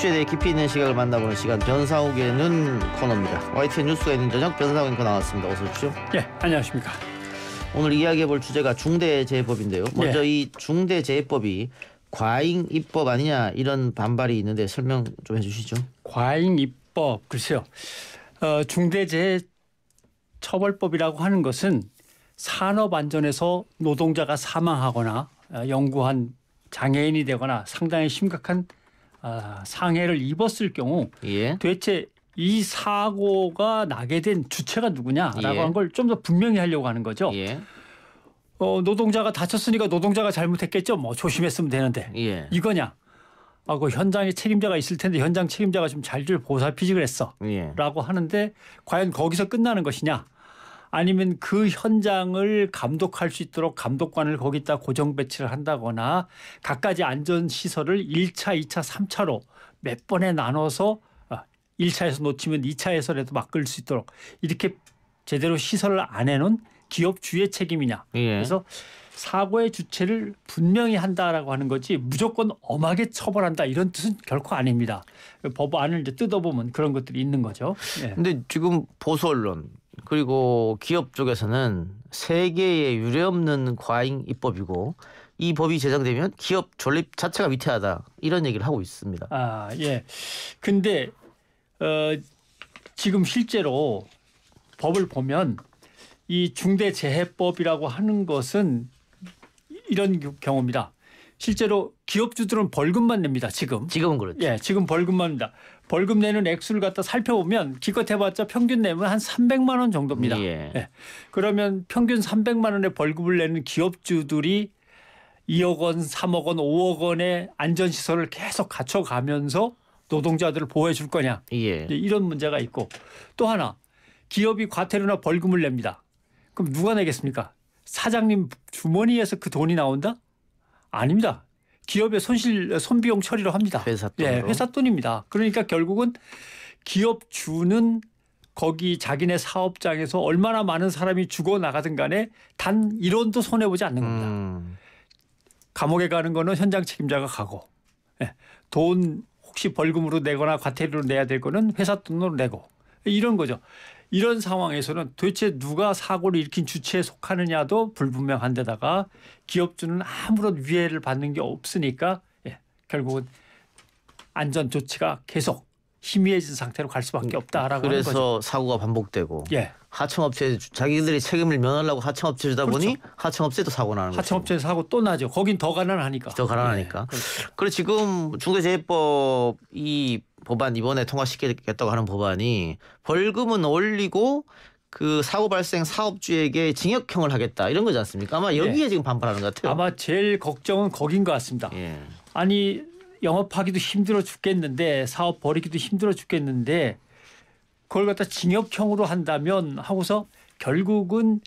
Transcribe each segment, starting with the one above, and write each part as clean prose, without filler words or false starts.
이슈에 대해 깊이 있는 시각을 만나보는 시간 변상욱의 눈 코너입니다. YTN 뉴스가 있는 저녁 변상욱 앵커 나왔습니다. 어서 오십시오. 예, 안녕하십니까. 오늘 이야기해볼 주제가 중대재해법인데요. 먼저 이 중대재해법이 과잉 입법 아니냐 이런 반발이 있는데 설명 좀 해주시죠. 과잉 입법, 글쎄요. 중대재해처벌법이라고 하는 것은 산업안전에서 노동자가 사망하거나 영구한 장애인이 되거나 상당히 심각한 상해를 입었을 경우 도대체 이 사고가 나게 된 주체가 누구냐라고 하는 걸 좀 더 분명히 하려고 하는 거죠. 노동자가 다쳤으니까 노동자가 잘못했겠죠. 뭐 조심했으면 되는데 이거냐. 그 현장에 책임자가 있을 텐데 현장 책임자가 좀 잘 보살피지 그랬어. 라고 하는데 과연 거기서 끝나는 것이냐. 아니면 그 현장을 감독할 수 있도록 감독관을 거기다 고정 배치를 한다거나 각가지 안전시설을 1차, 2차, 3차로 몇 번에 나눠서 1차에서 놓치면 2차에서라도 막을 수 있도록 이렇게 제대로 시설을 안 해놓은 기업주의 책임이냐. 그래서 사고의 주체를 분명히 한다라고 하는 거지 무조건 엄하게 처벌한다 이런 뜻은 결코 아닙니다. 법안을 이제 뜯어보면 그런 것들이 있는 거죠. 근데 지금 보수 언론 그리고 기업 쪽에서는 세계에 유례없는 과잉 입법이고 이 법이 제정되면 기업 존립 자체가 위태하다 이런 얘기를 하고 있습니다. 근데 지금 실제로 법을 보면 이 중대재해법이라고 하는 것은 이런 경우입니다. 실제로 기업주들은 벌금만 냅니다. 지금은 그렇죠. 지금 벌금만 냅니다. 벌금 내는 액수를 갖다 살펴보면 기껏 해봤자 평균 내면 한 300만 원 정도입니다. 그러면 평균 300만 원의 벌금을 내는 기업주들이 2억 원, 3억 원, 5억 원의 안전시설을 계속 갖춰가면서 노동자들을 보호해 줄 거냐. 이런 문제가 있고 또 하나 기업이 과태료나 벌금을 냅니다. 그럼 누가 내겠습니까? 사장님 주머니에서 그 돈이 나온다? 아닙니다. 기업의 손비용 처리로 합니다. 회사 돈으로. 회사 돈입니다. 그러니까 결국은 기업주는 거기 자기네 사업장에서 얼마나 많은 사람이 죽어나가든 간에 단 1원도 손해보지 않는 겁니다. 감옥에 가는 거는 현장 책임자가 가고 돈 혹시 벌금으로 내거나 과태료로 내야 될 거는 회사 돈으로 내고 이런 거죠. 이런 상황에서는 도대체 누가 사고를 일으킨 주체에 속하느냐도 불분명한 데다가 기업주는 아무런 위해를 받는 게 없으니까 결국은 안전 조치가 계속 희미해진 상태로 갈 수밖에 없다라고 하는 거죠. 그래서 사고가 반복되고 하청업체 자기들이 책임을 면하려고 하청업체 주다 보니 하청업체도 사고 나는 거죠. 하청업체 사고 또 나죠. 거긴 더 가난하니까. 그리고 지금 중대재해법 이 법안 이번에 통과시키겠다고 하는 법안이 벌금은 올리고 그 사고 발생 사업주에게 징역형을 하겠다 이런 거지 않습니까? 아마 여기에 지금 반발하는 것 같아요. 아마 제일 걱정은 거긴 것 같습니다. 아니 영업하기도 힘들어 죽겠는데 사업 벌이기도 힘들어 죽겠는데 그걸 갖다 징역형으로 한다면 하고서 결국은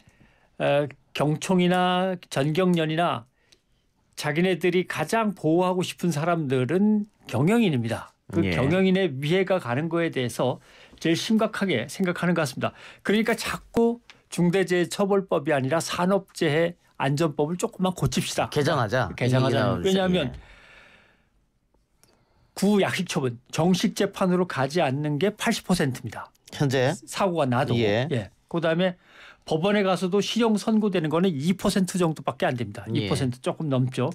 경총이나 전경련이나 자기네들이 가장 보호하고 싶은 사람들은 경영인입니다. 그 경영인의 위해가 가는 거에 대해서 제일 심각하게 생각하는 것 같습니다. 그러니까 자꾸 중대재해처벌법이 아니라 산업재해 안전법을 조금만 고칩시다. 개정하자. 왜냐하면 구약식처분 정식 재판으로 가지 않는 게 80%입니다. 현재 사고가 나도. 그다음에 법원에 가서도 실형 선고되는 거는 2% 정도밖에 안 됩니다. 2% 조금 넘죠.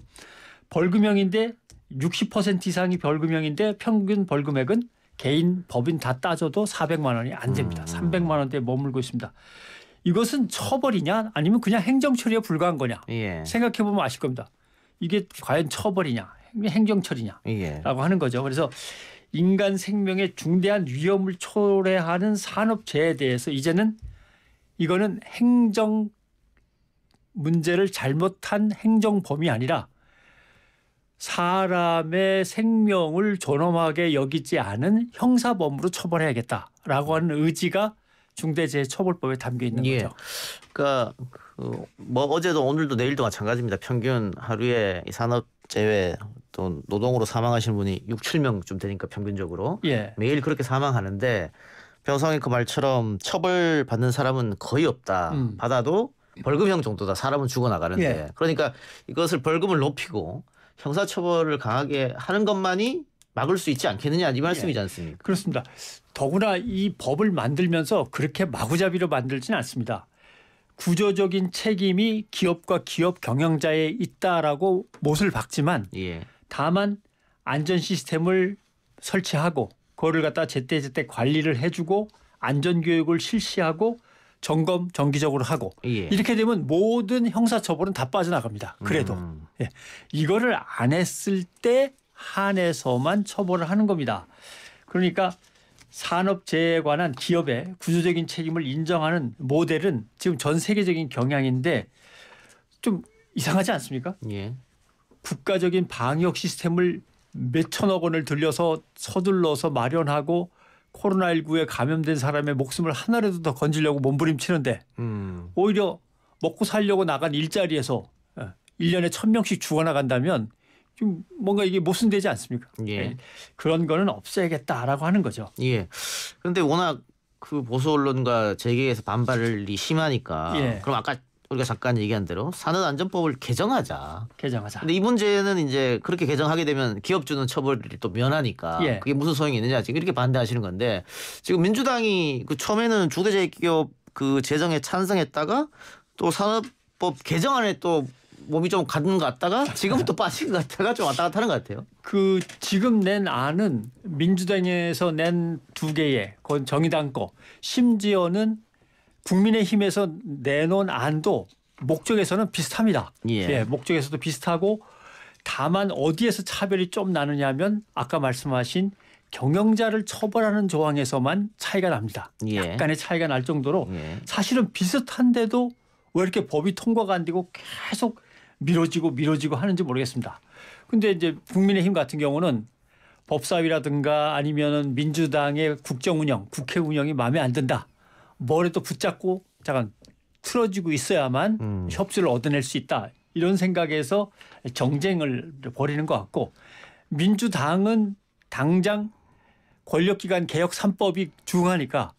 벌금형인데 60% 이상이 벌금형인데 평균 벌금액은 개인 법인 다 따져도 400만 원이 안 됩니다. 300만 원대에 머물고 있습니다. 이것은 처벌이냐 아니면 그냥 행정처리에 불과한 거냐. 생각해 보면 아실 겁니다. 이게 과연 처벌이냐 행정처리냐 라고 하는 거죠. 그래서 인간 생명에 중대한 위험을 초래하는 산업재해에 대해서 이제는 이거는 행정 문제를 잘못한 행정범이 아니라 사람의 생명을 존엄하게 여기지 않은 형사범으로 처벌해야겠다라고 하는 의지가 중대재해처벌법에 담겨 있는 거죠. 그러니까 뭐 어제도 오늘도 내일도 마찬가지입니다. 평균 하루에 이 산업재해 또 노동으로 사망하시는 분이 6, 7명쯤 되니까 평균적으로 매일 그렇게 사망하는데 변상욱 그 말처럼 처벌받는 사람은 거의 없다. 받아도 벌금형 정도다. 사람은 죽어나가는데. 그러니까 이것을 벌금을 높이고 형사처벌을 강하게 하는 것만이 막을 수 있지 않겠느냐 이 말씀이지 않습니까? 그렇습니다. 더구나 이 법을 만들면서 그렇게 마구잡이로 만들지는 않습니다. 구조적인 책임이 기업과 기업 경영자에 있다라고 못을 박지만 다만 안전 시스템을 설치하고 그거를 갖다 제때제때 관리를 해주고 안전교육을 실시하고 점검 정기적으로 하고 이렇게 되면 모든 형사처벌은 다 빠져나갑니다. 그래도 이거를 안 했을 때 한해서만 처벌을 하는 겁니다. 그러니까 산업재해에 관한 기업의 구조적인 책임을 인정하는 모델은 지금 전 세계적인 경향인데 좀 이상하지 않습니까? 국가적인 방역 시스템을 몇천억 원을 들여서 서둘러서 마련하고 코로나19에 감염된 사람의 목숨을 하나라도 더 건지려고 몸부림치는데 오히려 먹고 살려고 나간 일자리에서 1년에 1,000명씩 죽어나간다면 좀 뭔가 이게 모순되지 않습니까? 그런 거는 없애야겠다라고 하는 거죠. 그런데 워낙 그 보수 언론과 재계에서 반발이 심하니까 그럼 아까 우리가 잠깐 얘기한 대로 산업안전법을 개정하자. 근데 이 문제는 이제 그렇게 개정하게 되면 기업주는 처벌이 또 면하니까 그게 무슨 소용이 있느냐 지금 이렇게 반대하시는 건데 지금 민주당이 그 처음에는 중대재해기업 그 제정에 찬성했다가 또 산업법 개정안에 또 몸이 좀 가는 것 같다가 지금은 또 빠진 것 같다가 좀 왔다 갔다 하는 것 같아요. 그 지금 낸 안은 민주당에서 낸 2개의 그건 정의당 거 심지어는 국민의힘에서 내놓은 안도 목적에서는 비슷합니다. 목적에서도 비슷하고 다만 어디에서 차별이 좀 나느냐 하면 아까 말씀하신 경영자를 처벌하는 조항에서만 차이가 납니다. 약간의 차이가 날 정도로 사실은 비슷한데도 왜 이렇게 법이 통과가 안 되고 계속 미뤄지고 하는지 모르겠습니다. 근데 이제 국민의힘 같은 경우는 법사위라든가 아니면은 민주당의 국정운영, 국회 운영이 마음에 안 든다. 뭐라도 붙잡고 잠깐 틀어지고 있어야만 협조를 얻어낼 수 있다. 이런 생각에서 정쟁을 벌이는 것 같고 민주당은 당장 권력기관 개혁 3법이 중하니까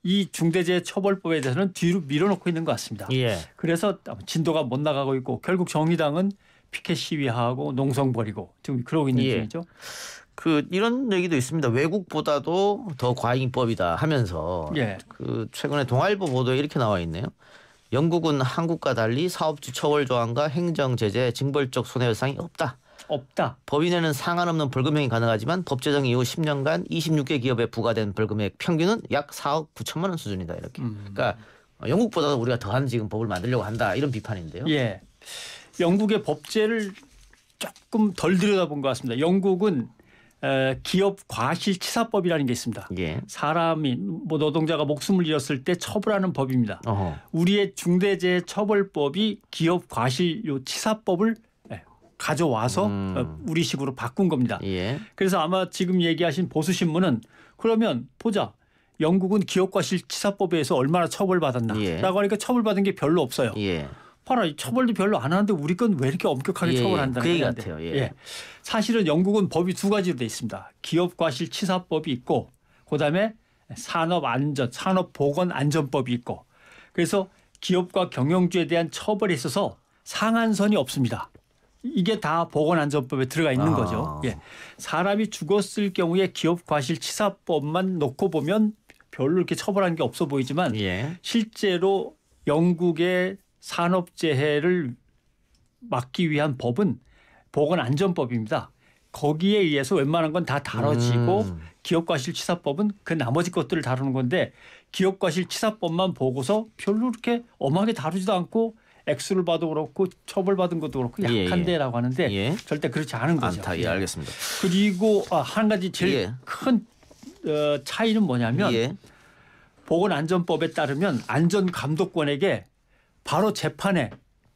이 중대재해처벌법에 대해서는 뒤로 밀어놓고 있는 것 같습니다. 그래서 진도가 못 나가고 있고 결국 정의당은 피켓 시위하고 농성 벌이고 지금 그러고 있는 중이죠. 그 이런 얘기도 있습니다. 외국보다도 더 과잉법이다 하면서 그 최근에 동아일보 보도에 이렇게 나와 있네요. 영국은 한국과 달리 사업주 처벌 조항과 행정 제재, 징벌적 손해배상이 없다. 법인에는 상한없는 벌금형이 가능하지만 법 제정 이후 10년간 26개 기업에 부과된 벌금액 평균은 약 4억 9천만 원 수준이다 이렇게. 그러니까 영국보다도 우리가 더한 지금 법을 만들려고 한다 이런 비판인데요. 영국의 법제를 조금 덜 들여다본 것 같습니다. 영국은 기업 과실치사법이라는 게 있습니다. 사람이 노동자가 목숨을 잃었을 때 처벌하는 법입니다. 우리의 중대재해처벌법이 기업 과실치사법을 가져와서 우리식으로 바꾼 겁니다. 그래서 아마 지금 얘기하신 보수신문은 그러면 보자. 영국은 기업과실치사법에 의해서 얼마나 처벌받았나라고 하니까 처벌받은 게 별로 없어요. 봐라, 처벌도 별로 안 하는데 우리 건 왜 이렇게 엄격하게 처벌한다는 그 얘기 같아요. 사실은 영국은 법이 2가지로 돼 있습니다. 기업과실치사법이 있고 그다음에 산업보건안전법이 있고 그래서 기업과 경영주에 대한 처벌에 있어서 상한선이 없습니다. 이게 다 보건안전법에 들어가 있는 거죠. 사람이 죽었을 경우에 기업과실치사법만 놓고 보면 별로 이렇게 처벌한 게 없어 보이지만 실제로 영국의 산업재해를 막기 위한 법은 보건안전법입니다. 거기에 의해서 웬만한 건 다 다뤄지고 기업과실치사법은 그 나머지 것들을 다루는 건데 기업과실치사법만 보고서 별로 그렇게 엄하게 다루지도 않고 액수를 봐도 그렇고 처벌받은 것도 그렇고 약한데라고 하는데 절대 그렇지 않은 거죠. 알겠습니다. 그리고 한 가지 제일 큰 차이는 뭐냐면 보건안전법에 따르면 안전감독관에게 바로 재판에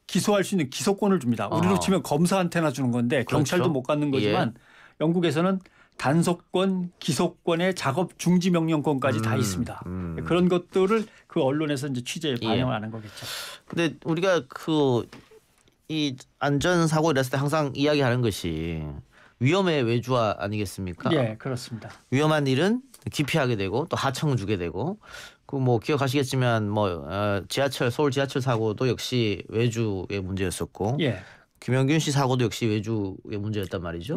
기소할 수 있는 기소권을 줍니다. 우리로 치면 검사한테나 주는 건데 경찰도 못 갖는 거지만 영국에서는 단속권, 기소권의 작업 중지 명령권까지 다 있습니다. 그런 것들을 그 언론에서 이제 취재에 반영하는 거겠죠. 근데 우리가 이 안전 사고 일었을 때 항상 이야기하는 것이 위험의 외주화 아니겠습니까? 그렇습니다. 위험한 일은 기피하게 되고 또 하청 주게 되고 그 뭐 기억하시겠지만 서울 지하철 사고도 역시 외주의 문제였었고 김영균 씨 사고도 역시 외주의 문제였단 말이죠.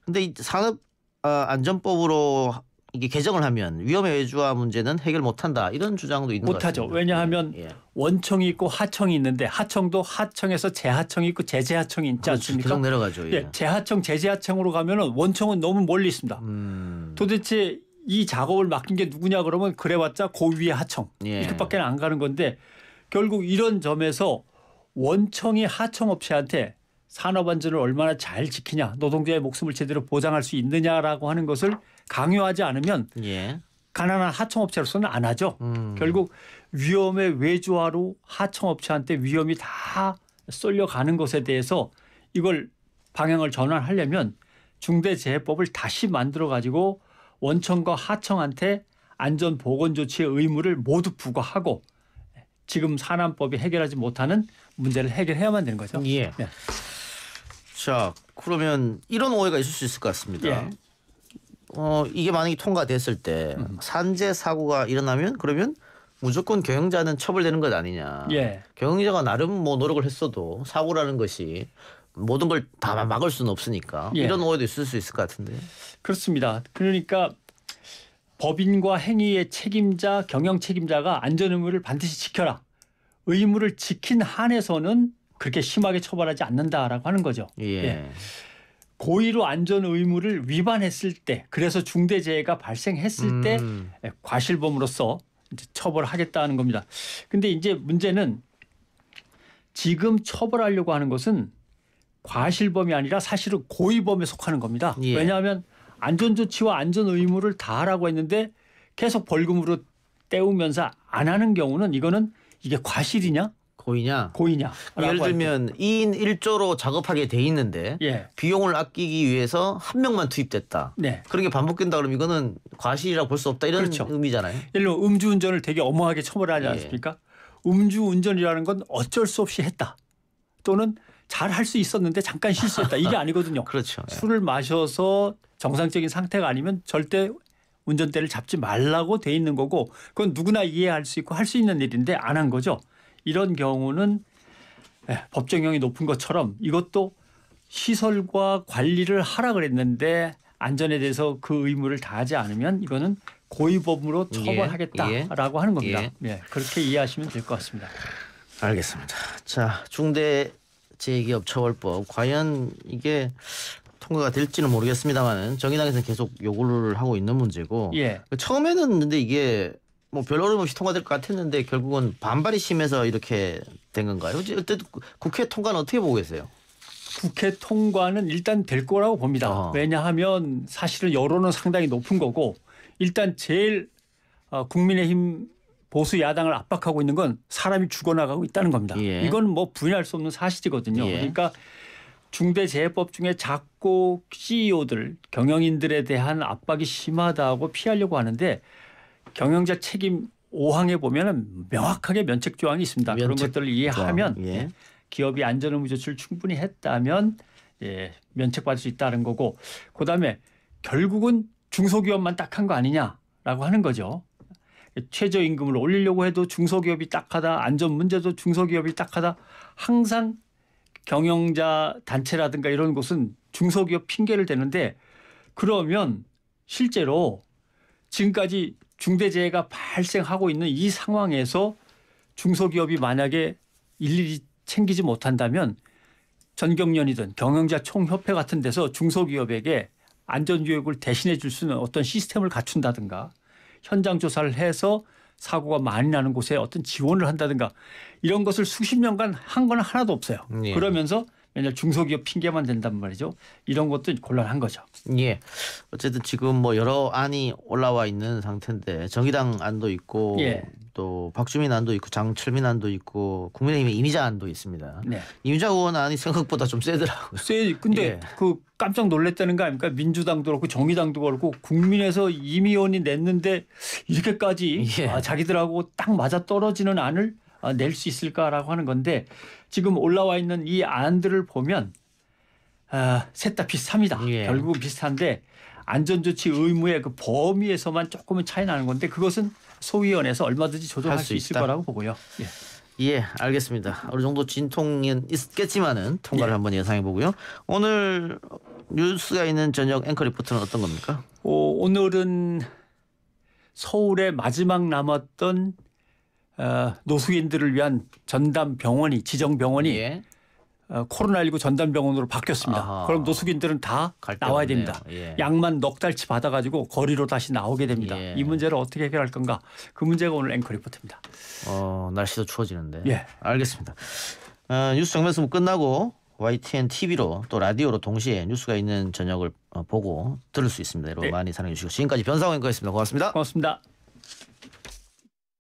근데 이 산업 안전법으로 이게 개정을 하면 위험의 외주화 문제는 해결 못한다 이런 주장도 있는 것 못하죠. 같습니다. 왜냐하면 예. 원청이 있고 하청이 있는데 하청도 하청에서 재하청이 있고 재재하청이 있지 않습니까? 계속 내려가죠. 예. 예, 재하청 재재하청으로 가면은 원청은 너무 멀리 있습니다. 도대체 이 작업을 맡긴 게 누구냐 그러면 그래봤자 고위의 하청 예. 이렇게밖에 안 가는 건데 결국 이런 점에서 원청이 하청 업체한테 산업안전을 얼마나 잘 지키냐 노동자의 목숨을 제대로 보장할 수 있느냐라고 하는 것을 강요하지 않으면 예. 가난한 하청업체로서는 안 하죠. 결국 위험의 외주화로 하청업체한테 위험이 다 쏠려가는 것에 대해서 이걸 방향을 전환하려면 중대재해법을 다시 만들어 가지고 원청과 하청한테 안전보건조치의 의무를 모두 부과하고 지금 산안법이 해결하지 못하는 문제를 해결해야만 되는 거죠. 예. 네. 자 그러면 이런 오해가 있을 수 있을 것 같습니다. 예. 이게 만약에 통과됐을 때 산재 사고가 일어나면 그러면 무조건 경영자는 처벌되는 것 아니냐. 예. 경영자가 나름 뭐 노력을 했어도 사고라는 것이 모든 걸 다 막을 수는 없으니까 예. 이런 오해도 있을 수 있을 것 같은데. 그렇습니다. 그러니까 법인과 행위의 책임자, 경영 책임자가 안전 의무를 반드시 지켜라. 의무를 지킨 한에서는 그렇게 심하게 처벌하지 않는다라고 하는 거죠. 예. 예. 고의로 안전 의무를 위반했을 때 그래서 중대재해가 발생했을 때 과실범으로서 이제 처벌하겠다는 겁니다. 근데 이제 문제는 지금 처벌하려고 하는 것은 과실범이 아니라 사실은 고의범에 속하는 겁니다. 예. 왜냐하면 안전조치와 안전 의무를 다하라고 했는데 계속 벌금으로 때우면서 안 하는 경우는 이거는 이게 과실이냐 고의냐? 고의냐. 예를 들면 2인 1조로 작업하게 돼 있는데 예. 비용을 아끼기 위해서 한 명만 투입됐다. 네. 그런 게 반복된다 그러면 이거는 과실이라고 볼 수 없다 이런 그렇죠. 의미잖아요. 예를 들면 음주운전을 되게 엄하게 처벌하지 않습니까? 음주운전이라는 건 어쩔 수 없이 했다. 또는 잘 할 수 있었는데 잠깐 실수했다. 이게 아니거든요. 그렇죠. 예. 술을 마셔서 정상적인 상태가 아니면 절대 운전대를 잡지 말라고 돼 있는 거고 그건 누구나 이해할 수 있고 할 수 있는 일인데 안 한 거죠. 이런 경우는 법정형이 높은 것처럼 이것도 시설과 관리를 하라 그랬는데 안전에 대해서 그 의무를 다하지 않으면 이거는 고의범으로 처벌하겠다라고 하는 겁니다. 예. 네, 그렇게 이해하시면 될 것 같습니다. 알겠습니다. 자, 중대재해기업처벌법 과연 이게 통과가 될지는 모르겠습니다만은 정의당에서는 계속 요구를 하고 있는 문제고 예. 처음에는 근데 이게 뭐 별 어려움 없이 통과될 것 같았는데 결국은 반발이 심해서 이렇게 된 건가요? 어쨌든 국회 통과는 어떻게 보고 계세요? 국회 통과는 일단 될 거라고 봅니다. 왜냐하면 사실은 여론은 상당히 높은 거고 일단 제일 국민의힘 보수 야당을 압박하고 있는 건 사람이 죽어나가고 있다는 겁니다. 예. 이건 뭐 부인할 수 없는 사실이거든요. 예. 그러니까 중대재해법 중에 작고 CEO들 경영인들에 대한 압박이 심하다고 피하려고 하는데 경영자 책임 5항에 보면 명확하게 면책 조항이 있습니다. 그런 것들을 이해하면 예. 기업이 안전의무 조치를 충분히 했다면 면책받을 수 있다는 거고 그다음에 결국은 중소기업만 딱한 거 아니냐라고 하는 거죠. 최저임금을 올리려고 해도 중소기업이 딱하다. 안전 문제도 중소기업이 딱하다. 항상 경영자 단체라든가 이런 곳은 중소기업 핑계를 대는데 그러면 실제로 지금까지 중대재해가 발생하고 있는 이 상황에서 중소기업이 만약에 일일이 챙기지 못한다면 전경련이든 경영자 총협회 같은 데서 중소기업에게 안전교육을 대신해 줄 수 있는 어떤 시스템을 갖춘다든가 현장 조사를 해서 사고가 많이 나는 곳에 어떤 지원을 한다든가 이런 것을 수십 년간 한 건 하나도 없어요. 예. 그러면서 맨날 중소기업 핑계만 된단 말이죠. 이런 것도 곤란한 거죠. 예. 어쨌든 지금 뭐 여러 안이 올라와 있는 상태인데 정의당 안도 있고 예. 또 박주민 안도 있고 장철민 안도 있고 국민의힘의 이미자 안도 있습니다. 네. 이미자 의원 안이 생각보다 좀 세더라고요. 근데 예. 그 깜짝 놀랐다는 거 아닙니까? 민주당도 그렇고 정의당도 그렇고 국민에서 임 의원이 냈는데 이렇게까지 예. 자기들하고 딱 맞아 떨어지는 안을 낼 수 있을까라고 하는 건데 지금 올라와 있는 이 안들을 보면 셋 다 비슷합니다. 예. 결국은 비슷한데 안전조치 의무의 그 범위에서만 조금은 차이 나는 건데 그것은 소위원회에서 얼마든지 조정할 할 수 수 있을 있다. 거라고 보고요. 예. 예, 알겠습니다. 어느 정도 진통은 있겠지만은 통과를 예. 한번 예상해 보고요. 오늘 뉴스가 있는 저녁 앵커 리포트는 어떤 겁니까? 오늘은 서울의 마지막 남았던 노숙인들을 위한 전담 병원이 지정 병원이 예. 코로나19 전담병원으로 바뀌었습니다. 아하. 그럼 노숙인들은 다 갈 나와야 데가 됩니다. 없네요. 예. 약만 넉 달치 받아가지고 거리로 다시 나오게 됩니다. 예. 이 문제를 어떻게 해결할 건가? 그 문제가 오늘 앵커 리포트입니다. 날씨도 추워지는데. 예. 알겠습니다. 뉴스 정면수무 끝나고 YTN TV로 또 라디오로 동시에 뉴스가 있는 저녁을 보고 들을 수 있습니다. 여러분 네. 많이 사랑해 주시고 지금까지 변상호 앵커였습니다. 고맙습니다. 고맙습니다.